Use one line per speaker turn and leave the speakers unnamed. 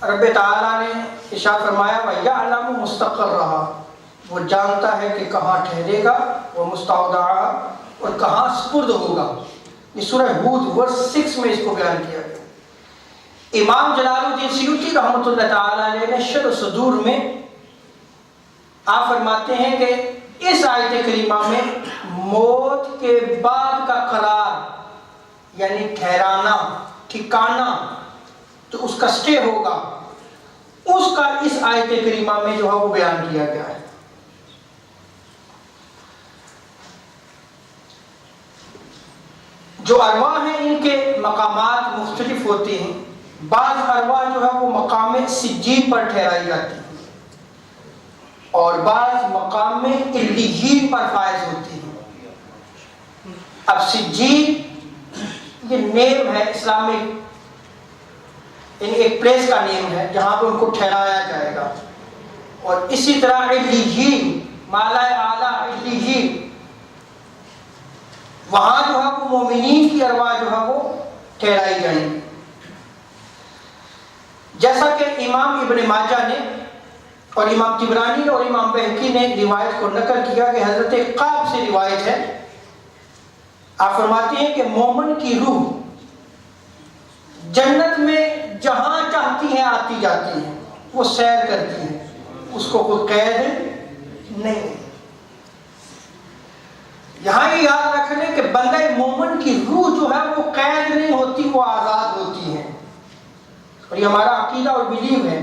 رب تعالیٰ نے ارشاد فرمایا وَيَعْلَمُ مُسْتَقَرَّهَا، وہ جانتا ہے کہ کہاں ٹھہرے گا، وَمُسْتَوْدَعَهَا، اور کہاں سپرد ہوگا۔ یہ سورہ ہود ورس 6 میں اس کو بیان کیا گیا۔ امام جلال الدین سیوطی رحمۃ اللہ تعالیٰ علیہ نے شرح صدور میں آپ فرماتے ہیں کہ اس آیت کریمہ میں موت کے بعد کا قرار یعنی ٹھہرانا، ٹھکانا، تو اس کا سٹے ہوگا، اس کا اس آیت کریمہ میں جو ہے وہ بیان کیا گیا ہے۔ جو ارواح ہیں ان کے مقامات مختلف ہوتے ہیں۔ بعض ارواح جو ہے وہ مقام سجین پر ٹھہرائی جاتی ہیں اور بعض مقام علیین پر فائز ہوتی ہیں۔ اب سجین یہ نیم ہے اسلامک، یعنی ایک پلیس کا نیم ہے جہاں پہ ان کو ٹھہرایا جائے گا، اور اسی طرح علیین، مالا اعلیٰ علیین، وہاں جو ہے وہ مومنین کی ارواح جو ہے وہ ٹھہرائی جائیں گی۔ جیسا کہ امام ابن ماجہ نے اور امام طبرانی اور امام بہقی نے روایت کو نقل کیا کہ حضرت قاب سے روایت ہے، آپ فرماتے ہیں کہ مومن کی روح جنت میں جہاں چاہتی ہیں آتی جاتی ہیں، وہ سیر کرتی ہیں، اس کو کوئی قید نہیں۔ یہاں یہ یاد رکھ لیں کہ بندہ مومن کی روح جو ہے وہ قید نہیں ہوتی، وہ آزاد ہوتی ہے، اور یہ ہمارا عقیدہ اور بلیو ہے